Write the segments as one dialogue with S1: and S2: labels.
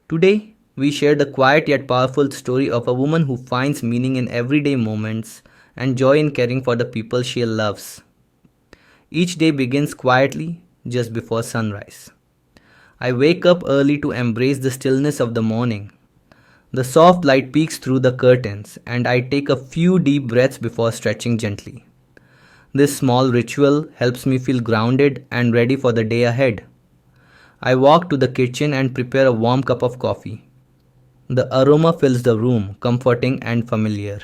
S1: Today, we share the quiet yet powerful story of a woman who finds meaning in everyday moments and joy in caring for the people she loves. Each day begins quietly just before sunrise. I wake up early to embrace the stillness of the morning. The soft light peeks through the curtains, and I take a few deep breaths before stretching gently. This small ritual helps me feel grounded and ready for the day ahead. I walk to the kitchen and prepare a warm cup of coffee. The aroma fills the room, comforting and familiar.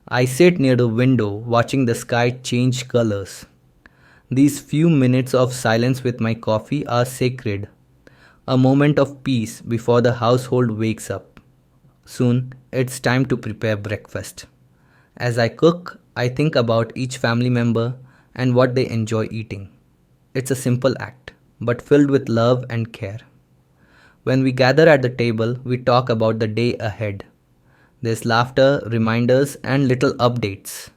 S1: I sit near the window, watching the sky change colors. These few minutes of silence with my coffee are sacred, a moment of peace before the household wakes up. Soon, it's time to prepare breakfast. As I cook, I think about each family member and what they enjoy eating. It's a simple act, but filled with love and care. When we gather at the table, we talk about the day ahead. There's laughter, reminders, and little updates.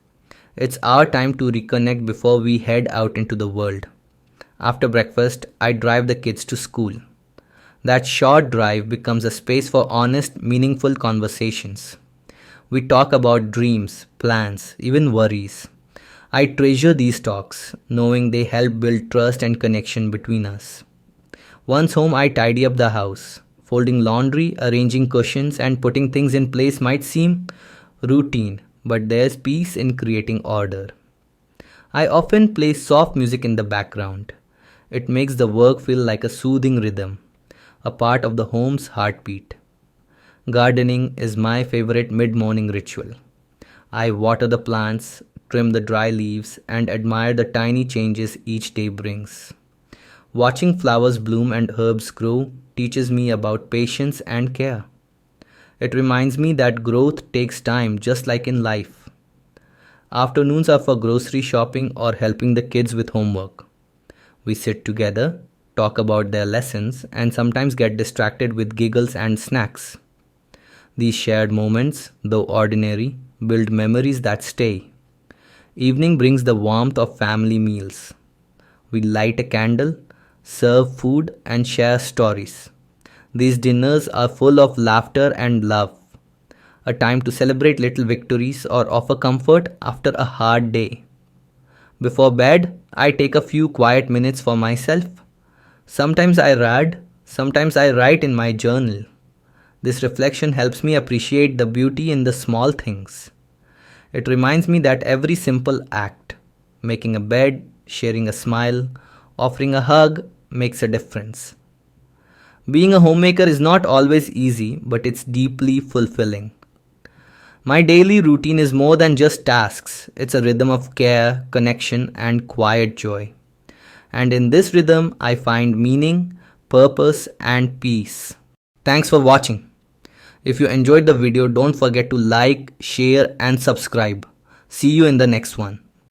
S1: It's our time to reconnect before we head out into the world. After breakfast, I drive the kids to school. That short drive becomes a space for honest, meaningful conversations. We talk about dreams, plans, even worries. I treasure these talks, knowing they help build trust and connection between us. Once home, I tidy up the house. Folding laundry, arranging cushions, and putting things in place might seem routine, but there's peace in creating order. I often play soft music in the background. It makes the work feel like a soothing rhythm, a part of the home's heartbeat. Gardening is my favorite mid morning ritual. I water the plants, trim the dry leaves, and admire the tiny changes each day brings. Watching flowers bloom and herbs grow teaches me about patience and care. It reminds me that growth takes time just like in life. Afternoons are for grocery shopping or helping the kids with homework. We sit together, talk about their lessons, and sometimes get distracted with giggles and snacks. These shared moments, though ordinary, build memories that stay. Evening brings the warmth of family meals. We light a candle, serve food, and share stories. These dinners are full of laughter and love, a time to celebrate little victories or offer comfort after a hard day. Before bed, I take a few quiet minutes for myself. Sometimes I read, sometimes I write in my journal. This reflection helps me appreciate the beauty in the small things. It reminds me that every simple act, making a bed, sharing a smile, offering a hug, makes a difference. Being a homemaker is not always easy, but it's deeply fulfilling. My daily routine is more than just tasks, it's a rhythm of care, connection, and quiet joy. And in this rhythm, I find meaning, purpose, and peace. Thanks for watching. If you enjoyed the video, don't forget to like, share, and subscribe. See you in the next one.